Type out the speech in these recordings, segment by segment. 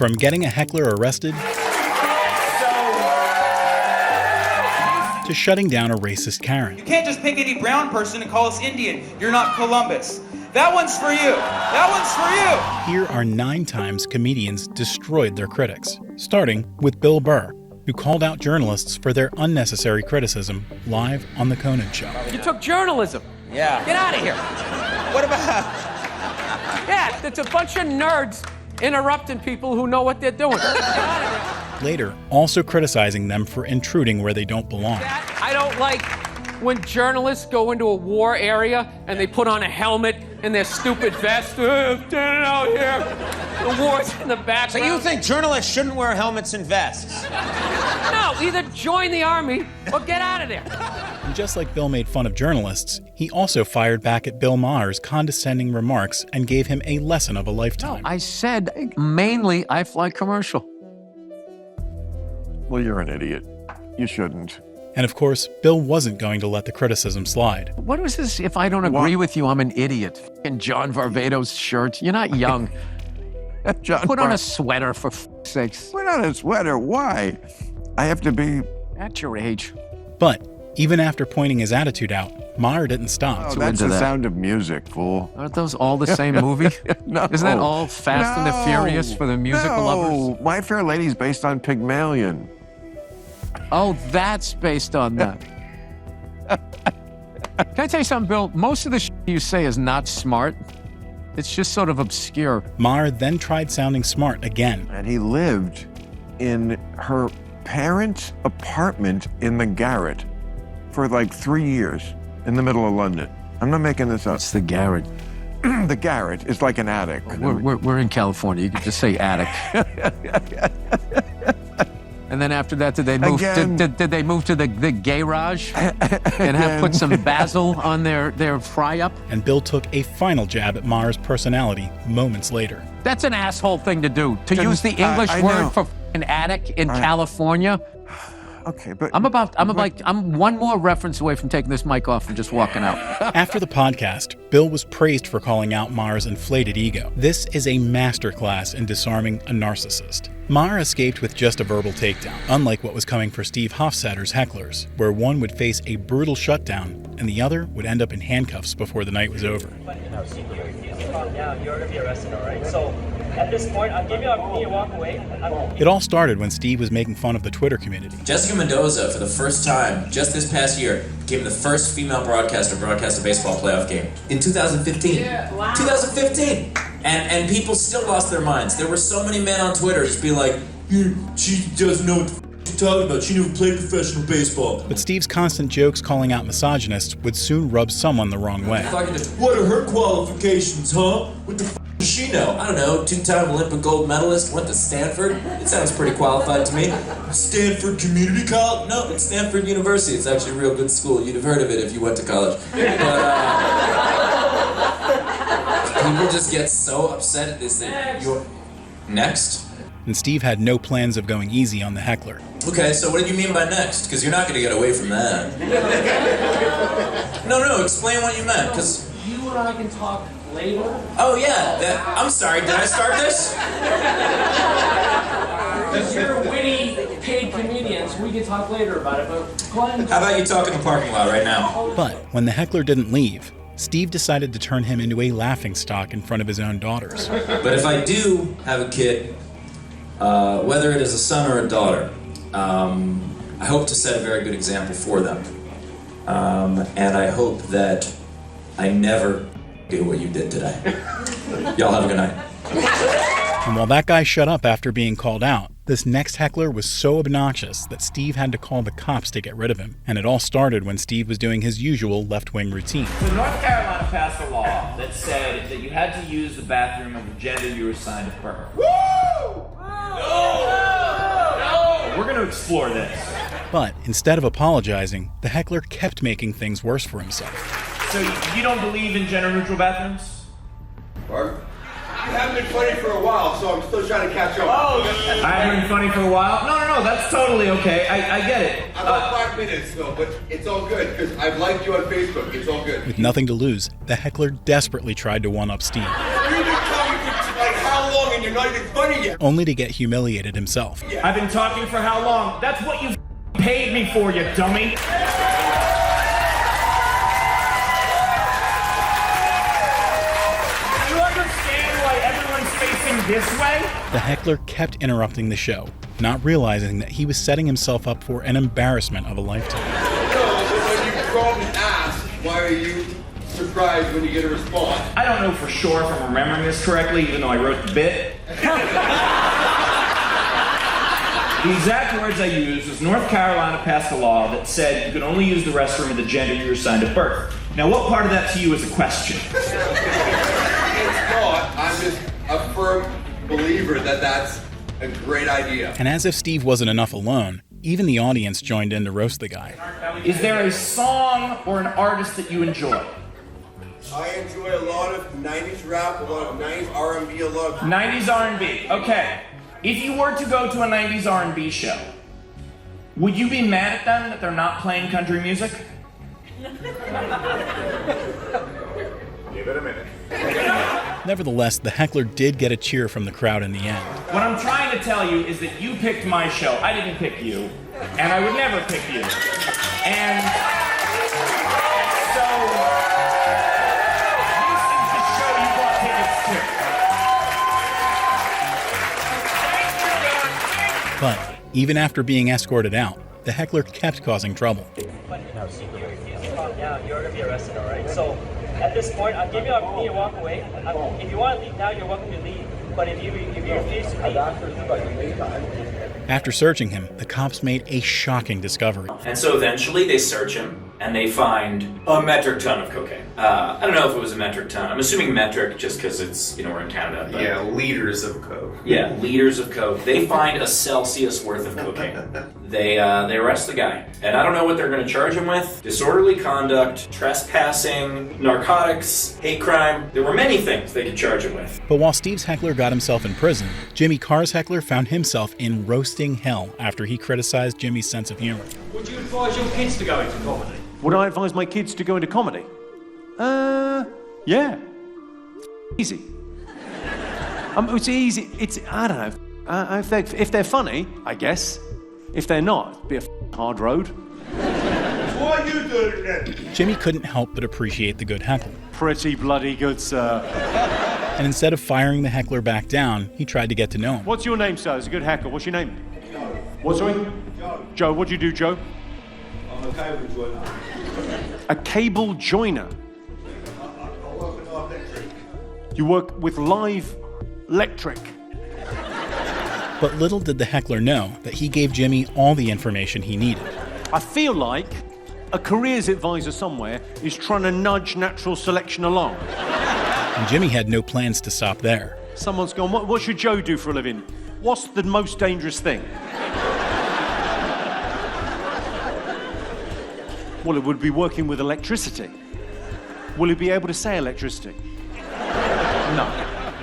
From getting a heckler arrested to shutting down a racist Karen. You can't just pick any brown person and call us Indian. You're not Columbus. That one's for you. That one's for you. Here are 9 times comedians destroyed their critics, starting with Bill Burr, who called out journalists for their unnecessary criticism live on The Conan Show. You took journalism. Yeah. Get out of here. What about... Yeah, it's a bunch of nerds interrupting people who know what they're doing. Get out of here. Later, also criticizing them for intruding where they don't belong. I don't like when journalists go into a war area and they put on a helmet and their stupid vest. I'm standing out here. The war's in the background. So you think journalists shouldn't wear helmets and vests? No, either join the army or get out of there. And just like Bill made fun of journalists, he also fired back at Bill Maher's condescending remarks and gave him a lesson of a lifetime. I said mainly I fly commercial. Well, you're an idiot. You shouldn't. And of course, Bill wasn't going to let the criticism slide. What was this? If I don't agree with you, I'm an idiot. And John Varvatos shirt. You're not young. John, Put on a sweater for sakes. Put on a sweater. Why? I have to be... At your age. But even after pointing his attitude out, Maher didn't stop. Oh, that's the Sound of Music, fool. Aren't those all the same movie? No. Isn't that all Fast and the Furious for the musical lovers? My Fair Lady's based on Pygmalion. Oh, that's based on that. Can I tell you something, Bill? Most of the shit you say is not smart. It's just sort of obscure. Maher then tried sounding smart again. And he lived in her parents' apartment in the garret for like 3 years in the middle of London. I'm not making this up. It's the garret. The garret is like an attic. We're in California. You can just say attic. And then after that, did they move? Did they move to the garage and have put some basil on their fry up? And Bill took a final jab at Maher's personality moments later. That's an asshole thing to do. To use the English word for an attic in California. Okay, but I'm one more reference away from taking this mic off and just walking out. After the podcast, Bill was praised for calling out Maher's inflated ego. This is a masterclass in disarming a narcissist. Maher escaped with just a verbal takedown, unlike what was coming for Steve Hofstadter's hecklers, where one would face a brutal shutdown and the other would end up in handcuffs before the night was over. Now you're gonna be arrested, all right? So at this point, I'll give you an opportunity to walk away. It all started when Steve was making fun of the Twitter community. Jessica Mendoza, for the first time, just this past year, became the first female broadcaster to broadcast a baseball playoff game in 2015. Yeah. Wow. 2015! And people still lost their minds. There were so many men on Twitter just being like, she doesn't know what she's talking about. She never played professional baseball. But Steve's constant jokes calling out misogynists would soon rub someone the wrong way. What are her qualifications, huh? What the does she know? I don't know. 2-time Olympic gold medalist, went to Stanford. It sounds pretty qualified to me. Stanford Community College? No, it's Stanford University. It's actually a real good school. You'd have heard of it if you went to college. But, people just get so upset at this thing. Next? And Steve had no plans of going easy on the heckler. Okay, so what did you mean by next? Because you're not going to get away from that. No, explain what you meant, because... You and I can talk later? Oh, yeah. I'm sorry, did I start this? Because you're witty, paid comedians, we can talk later about it, but go ahead and... How about you talk in the parking lot right now? But when the heckler didn't leave, Steve decided to turn him into a laughingstock in front of his own daughters. But if I do have a kid, whether it is a son or a daughter, I hope to set a very good example for them. And I hope that I never do what you did today. Y'all have a good night. And while that guy shut up after being called out, this next heckler was so obnoxious that Steve had to call the cops to get rid of him. And it all started when Steve was doing his usual left-wing routine. So North Carolina passed a law that said that you had to use the bathroom of the gender you were assigned at birth. Woo! No! We're going to explore this. But instead of apologizing, the heckler kept making things worse for himself. So you don't believe in gender-neutral bathrooms? Pardon? You haven't been funny for a while, so I'm still trying to catch up. Oh, I haven't been funny for a while? No, that's totally okay. I get it. About 5 minutes, though, but it's all good, because I've liked you on Facebook. It's all good. With nothing to lose, the heckler desperately tried to one-up Steve. You've been coming for, like, how long in your You're not even funny yet. only to get humiliated himself. I've been talking for how long? That's what you paid me for, you dummy. Do you understand why everyone's facing this way? The heckler kept interrupting the show, not realizing that he was setting himself up for an embarrassment of a lifetime. No, but when you called and asked, why are you surprised when you get a response? I don't know for sure if I'm remembering this correctly, even though I wrote the bit. The exact words I used was North Carolina passed a law that said you could only use the restroom of the gender you were assigned at birth. Now, what part of that to you is a question? It's not. I'm just a firm believer that that's a great idea. And as if Steve wasn't enough alone, even the audience joined in to roast the guy. Is there a song or an artist that you enjoy? I enjoy a lot of 90s rap, a lot of 90s R&B, a lot of... 90s R&B. Okay. If you were to go to a 90s R&B show, would you be mad at them that they're not playing country music? Give it a minute. Nevertheless, the heckler did get a cheer from the crowd in the end. What I'm trying to tell you is that you picked my show. I didn't pick you, and I would never pick you. And so, this is the show you bought tickets to. But even after being escorted out, the heckler kept causing trouble. Calm down. You're gonna be arrested, all right? So, at this point, I'll give you an opportunity to walk away. If you want to leave now, you're welcome to leave. But if you refuse to leave, After searching him, the cops made a shocking discovery. And so eventually they search him and they find a metric ton of cocaine. I don't know if it was a metric ton. I'm assuming metric just because it's, we're in Canada. But Yeah, liters of coke. yeah, liters of coke. They find a Celsius worth of cocaine. They arrest the guy. And I don't know what they're going to charge him with. Disorderly conduct, trespassing, narcotics, hate crime. There were many things they could charge him with. But while Steve's heckler got himself in prison, Jimmy Carr's heckler found himself in roasting hell after he criticized Jimmy's sense of humor. Would you advise your kids to go into comedy? Would I advise my kids to go into comedy? Yeah. Easy. It's easy. I don't know. If they're funny, I guess. If they're not, it'd be a hard road. Why are you doing it? Jimmy couldn't help but appreciate the good heckle. Pretty bloody good, sir. And instead of firing the heckler back down, he tried to get to know him. What's your name, sir? It's a good hacker. What's your name? Joe. What's your name? Joe. Joe, what do you do, Joe? I'm a cable joiner. A cable joiner. I work with electric. You work with live electric. But little did the heckler know that he gave Jimmy all the information he needed. I feel like a careers advisor somewhere is trying to nudge natural selection along. And Jimmy had no plans to stop there. Someone's gone, what should Joe do for a living? What's the most dangerous thing? Well, it would be working with electricity. Will he be able to say electricity? No.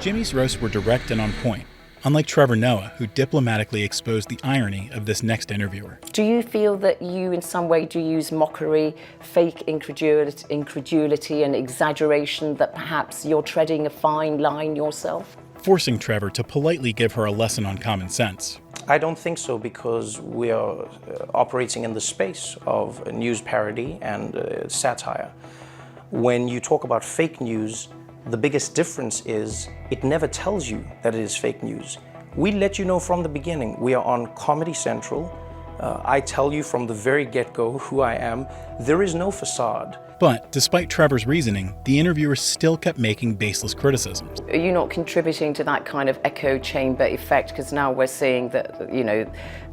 Jimmy's roasts were direct and on point, unlike Trevor Noah, who diplomatically exposed the irony of this next interviewer. Do you feel that you in some way do use mockery, fake incredulity and exaggeration, that perhaps you're treading a fine line yourself? Forcing Trevor to politely give her a lesson on common sense. I don't think so, because we are operating in the space of news parody and satire. When you talk about fake news, the biggest difference is it never tells you that it is fake news. We let you know from the beginning. We are on Comedy Central. I tell you from the very get-go who I am. There is no facade. But despite Trevor's reasoning, the interviewer still kept making baseless criticisms. Are you not contributing to that kind of echo chamber effect? Because now we're seeing that,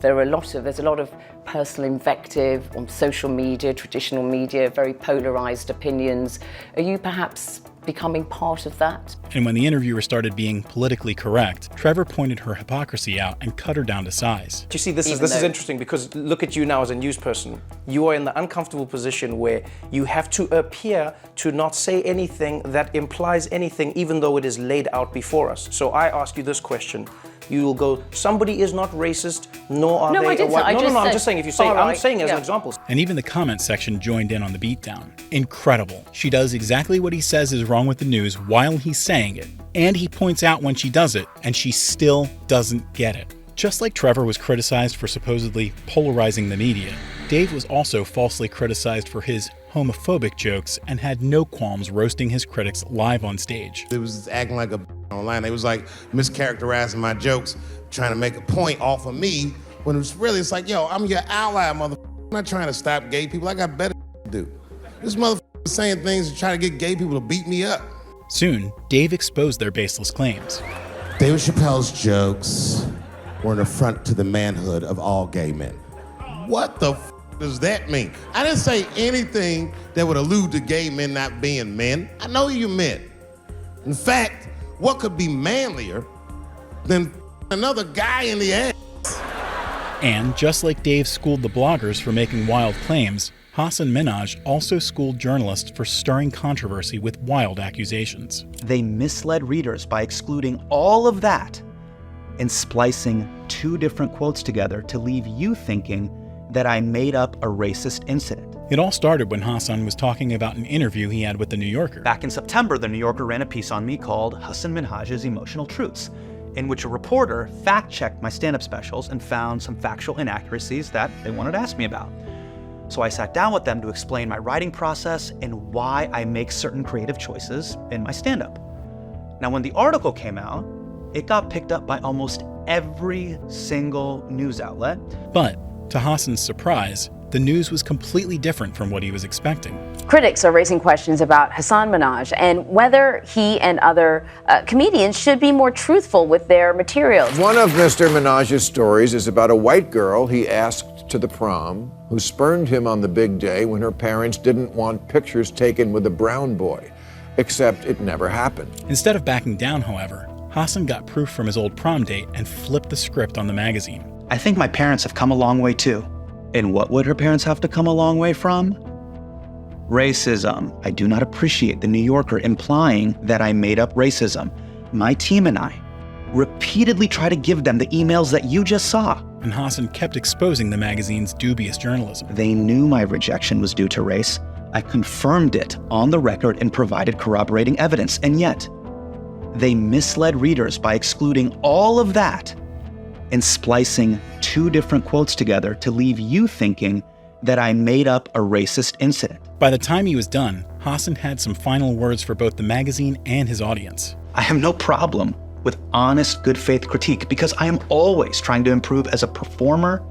there's a lot of personal invective on social media, traditional media, very polarized opinions. Are you perhaps becoming part of that? And when the interviewer started being politically correct, Trevor pointed her hypocrisy out and cut her down to size. Do you see, this is interesting, because look at you now as a news person. You are in the uncomfortable position where you have to appear to not say anything that implies anything, even though it is laid out before us. So I ask you this question. You will go, somebody is not racist, nor are they a white. No, I'm just saying, if you say, I'm saying as an example. And even the comment section joined in on the beatdown. Incredible. She does exactly what he says is wrong with the news while he's saying it, And he points out when she does it, and she still doesn't get it. Just like Trevor was criticized for supposedly polarizing the media, Dave was also falsely criticized for his homophobic jokes and had no qualms roasting his critics live on stage. It was acting like a online. It was like mischaracterizing my jokes, trying to make a point off of me, when it was really, it's like, yo, I'm your ally, motherfucker. I'm not trying to stop gay people. I got better to do. This motherfucker is saying things to try to get gay people to beat me up. Soon, Dave exposed their baseless claims. David Chappelle's jokes were an affront to the manhood of all gay men. What the does that mean? I didn't say anything that would allude to gay men not being men. I know you men. In fact, what could be manlier than another guy in the ass? And just like Dave schooled the bloggers for making wild claims, Hasan Minhaj also schooled journalists for stirring controversy with wild accusations. They misled readers by excluding all of that and splicing two different quotes together to leave you thinking that I made up a racist incident. It all started when Hasan was talking about an interview he had with The New Yorker. Back in September, The New Yorker ran a piece on me called Hasan Minhaj's Emotional Truths, in which a reporter fact-checked my stand-up specials and found some factual inaccuracies that they wanted to ask me about. So I sat down with them to explain my writing process and why I make certain creative choices in my stand-up. Now, when the article came out, it got picked up by almost every single news outlet. But, to Hasan's surprise, the news was completely different from what he was expecting. Critics are raising questions about Hasan Minhaj and whether he and other comedians should be more truthful with their materials. One of Mr. Minhaj's stories is about a white girl he asked to the prom who spurned him on the big day when her parents didn't want pictures taken with a brown boy, except it never happened. Instead of backing down, however, Hasan got proof from his old prom date and flipped the script on the magazine. I think my parents have come a long way too. And what would her parents have to come a long way from? Racism. I do not appreciate The New Yorker implying that I made up racism. My team and I repeatedly try to give them the emails that you just saw. And Hasan kept exposing the magazine's dubious journalism. They knew my rejection was due to race. I confirmed it on the record and provided corroborating evidence. And yet, they misled readers by excluding all of that and splicing two different quotes together to leave you thinking that I made up a racist incident. By the time he was done, Hasan had some final words for both the magazine and his audience. I have no problem with honest, good faith critique because I am always trying to improve as a performer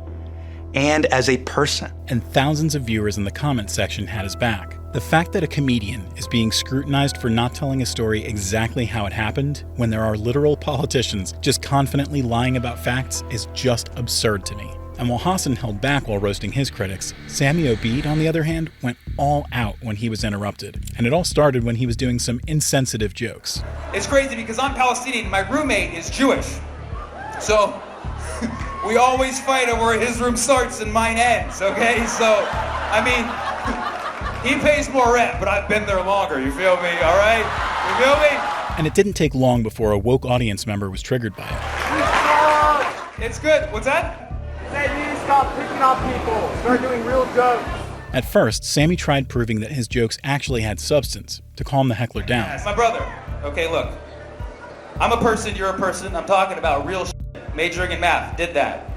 and as a person. And thousands of viewers in the comments section had his back. The fact that a comedian is being scrutinized for not telling a story exactly how it happened when there are literal politicians just confidently lying about facts is just absurd to me. And while Hasan held back while roasting his critics, Sammy Obeid, on the other hand, went all out when he was interrupted. And it all started when he was doing some insensitive jokes. It's crazy because I'm Palestinian and my roommate is Jewish. So we always fight over where his room starts and mine ends, okay? So, I mean, he pays more rent, but I've been there longer, you feel me, all right? You feel me? And it didn't take long before a woke audience member was triggered by it. It's good. What's that? Say you stop picking on people. Start doing real jokes. At first, Sammy tried proving that his jokes actually had substance to calm the heckler down. That's my brother. Okay, look. I'm a person, you're a person. I'm talking about real shit. Majoring in math, did that.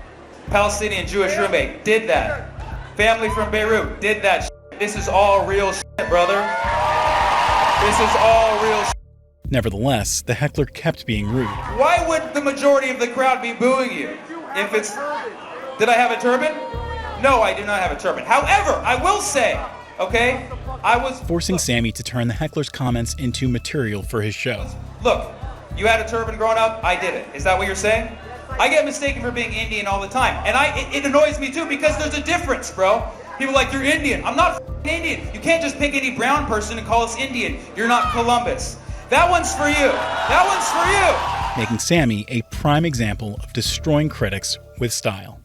Palestinian Jewish roommate, did that. Family from Beirut, did that shit. This is all real shit, brother. This is all real shit. Nevertheless, the heckler kept being rude. Why would the majority of the crowd be booing you? If it's... Did I have a turban? No, I do not have a turban. However, I will say, okay, I was... Forcing Sammy to turn the heckler's comments into material for his show. Look, you had a turban growing up, I did it. Is that what you're saying? I get mistaken for being Indian all the time. And it annoys me too because there's a difference, bro. People are like, you're Indian. I'm not Indian. You can't just pick any brown person and call us Indian. You're not Columbus. That one's for you. That one's for you. Making Sammy a prime example of destroying critics with style.